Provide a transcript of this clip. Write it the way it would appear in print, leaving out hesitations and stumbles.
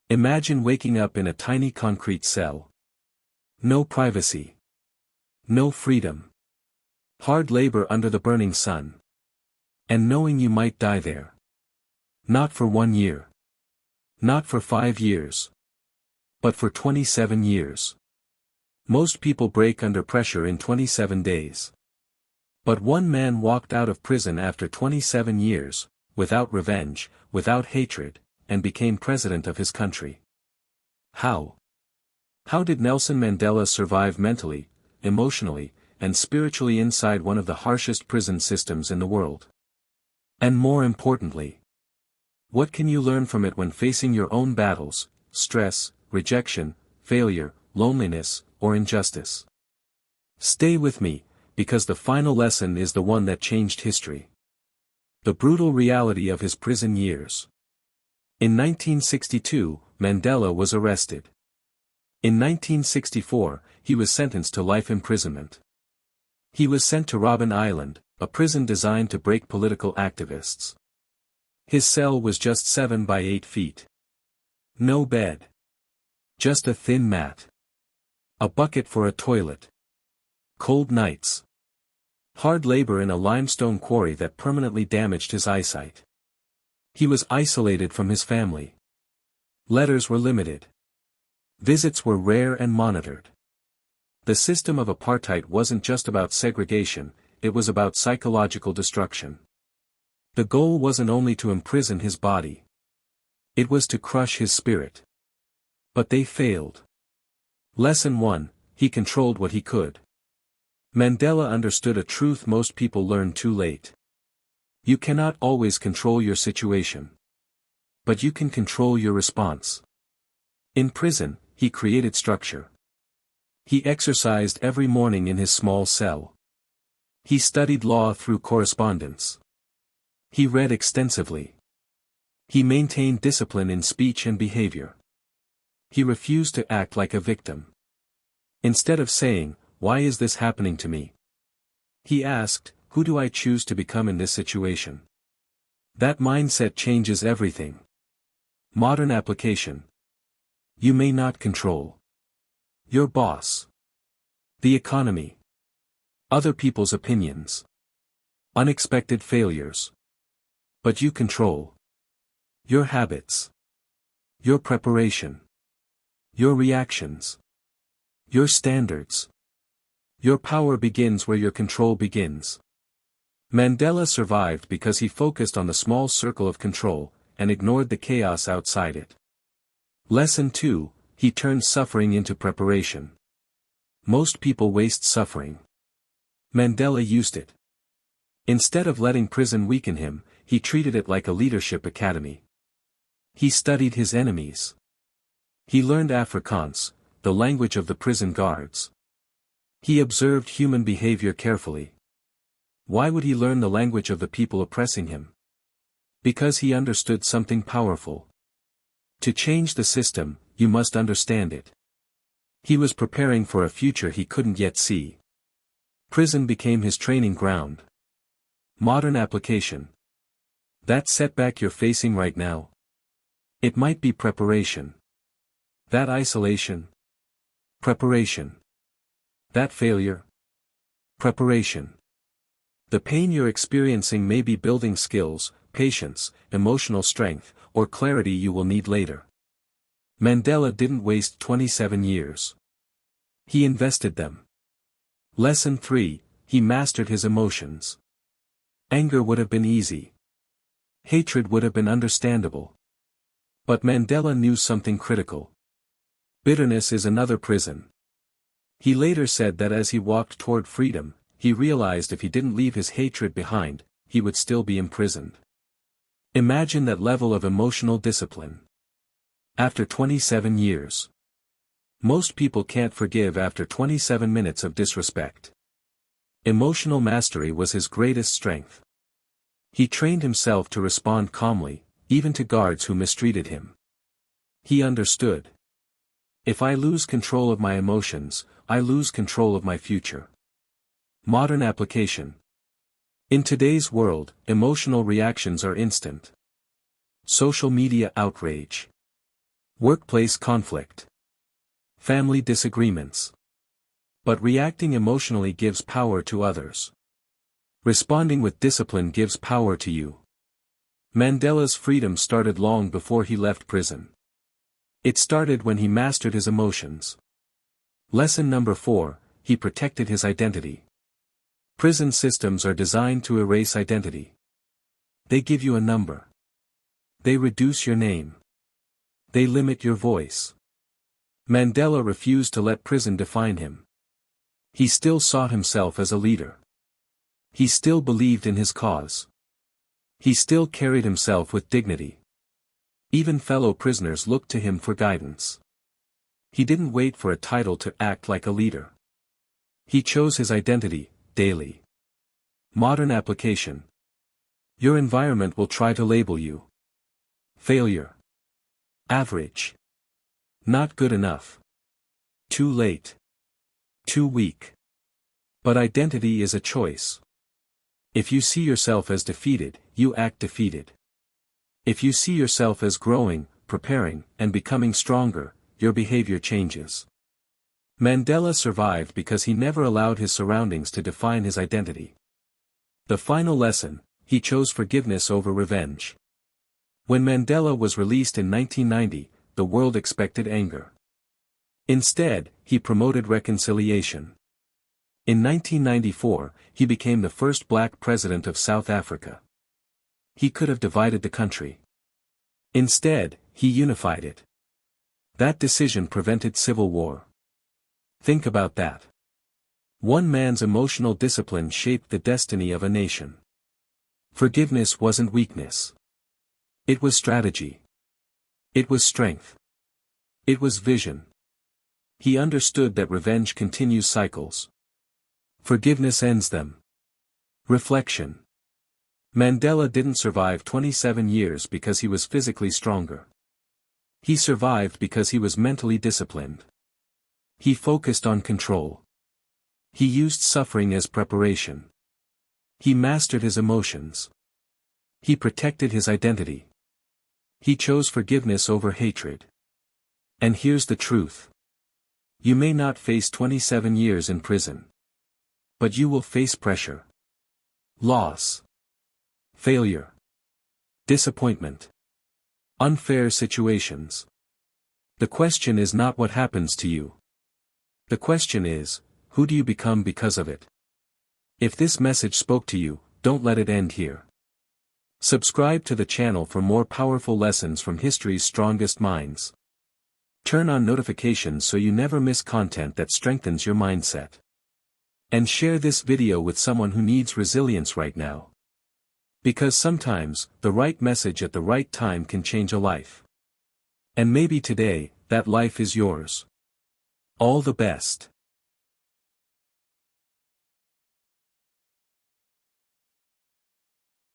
Imagine waking up in a tiny concrete cell. No privacy. No freedom. Hard labor under the burning sun. And knowing you might die there. Not for 1 year. Not for 5 years. But for 27 years. Most people break under pressure in 27 days. But one man walked out of prison after 27 years, without revenge, without hatred, and became president of his country. How? How did Nelson Mandela survive mentally, emotionally, and spiritually inside one of the harshest prison systems in the world? And more importantly, what can you learn from it when facing your own battles, stress, rejection, failure, loneliness, or injustice? Stay with me, because the final lesson is the one that changed history. The brutal reality of his prison years. In 1962, Mandela was arrested. In 1964, he was sentenced to life imprisonment. He was sent to Robben Island, a prison designed to break political activists. His cell was just 7 by 8 feet. No bed. Just a thin mat. A bucket for a toilet. Cold nights. Hard labor in a limestone quarry that permanently damaged his eyesight. He was isolated from his family. Letters were limited. Visits were rare and monitored. The system of apartheid wasn't just about segregation, it was about psychological destruction. The goal wasn't only to imprison his body. It was to crush his spirit. But they failed. Lesson 1, he controlled what he could. Mandela understood a truth most people learn too late. You cannot always control your situation. But you can control your response. In prison, he created structure. He exercised every morning in his small cell. He studied law through correspondence. He read extensively. He maintained discipline in speech and behavior. He refused to act like a victim. Instead of saying, "Why is this happening to me?" he asked, "Who do I choose to become in this situation?" That mindset changes everything. Modern application. You may not control your boss, the economy, other people's opinions, unexpected failures. But you control your habits, your preparation, your reactions, your standards. Your power begins where your control begins. Mandela survived because he focused on the small circle of control, and ignored the chaos outside it. Lesson 2, he turned suffering into preparation. Most people waste suffering. Mandela used it. Instead of letting prison weaken him, he treated it like a leadership academy. He studied his enemies. He learned Afrikaans, the language of the prison guards. He observed human behavior carefully. Why would he learn the language of the people oppressing him? Because he understood something powerful. To change the system, you must understand it. He was preparing for a future he couldn't yet see. Prison became his training ground. Modern application. That setback you're facing right now? It might be preparation. That isolation? Preparation. That failure? Preparation. The pain you're experiencing may be building skills, patience, emotional strength, or clarity you will need later. Mandela didn't waste 27 years. He invested them. Lesson 3, he mastered his emotions. Anger would have been easy. Hatred would have been understandable. But Mandela knew something critical. Bitterness is another prison. He later said that as he walked toward freedom, he realized if he didn't leave his hatred behind, he would still be imprisoned. Imagine that level of emotional discipline. After 27 years. Most people can't forgive after 27 minutes of disrespect. Emotional mastery was his greatest strength. He trained himself to respond calmly, even to guards who mistreated him. He understood. If I lose control of my emotions, I lose control of my future. Modern application. In today's world, emotional reactions are instant. Social media outrage. Workplace conflict. Family disagreements. But reacting emotionally gives power to others. Responding with discipline gives power to you. Mandela's freedom started long before he left prison. It started when he mastered his emotions. Lesson number 4, he protected his identity. Prison systems are designed to erase identity. They give you a number. They reduce your name. They limit your voice. Mandela refused to let prison define him. He still saw himself as a leader. He still believed in his cause. He still carried himself with dignity. Even fellow prisoners looked to him for guidance. He didn't wait for a title to act like a leader. He chose his identity, daily. Modern application. Your environment will try to label you. Failure. Average. Not good enough. Too late. Too weak. But identity is a choice. If you see yourself as defeated, you act defeated. If you see yourself as growing, preparing, and becoming stronger, your behavior changes. Mandela survived because he never allowed his surroundings to define his identity. The final lesson, he chose forgiveness over revenge. When Mandela was released in 1990, the world expected anger. Instead, he promoted reconciliation. In 1994, he became the first black president of South Africa. He could have divided the country. Instead, he unified it. That decision prevented civil war. Think about that. One man's emotional discipline shaped the destiny of a nation. Forgiveness wasn't weakness. It was strategy. It was strength. It was vision. He understood that revenge continues cycles. Forgiveness ends them. Reflection. Mandela didn't survive 27 years because he was physically stronger. He survived because he was mentally disciplined. He focused on control. He used suffering as preparation. He mastered his emotions. He protected his identity. He chose forgiveness over hatred. And here's the truth. You may not face 27 years in prison. But you will face pressure. Loss. Failure. Disappointment. Unfair situations. The question is not what happens to you. The question is, who do you become because of it? If this message spoke to you, don't let it end here. Subscribe to the channel for more powerful lessons from history's strongest minds. Turn on notifications so you never miss content that strengthens your mindset. And share this video with someone who needs resilience right now. Because sometimes, the right message at the right time can change a life. And maybe today, that life is yours. All the best.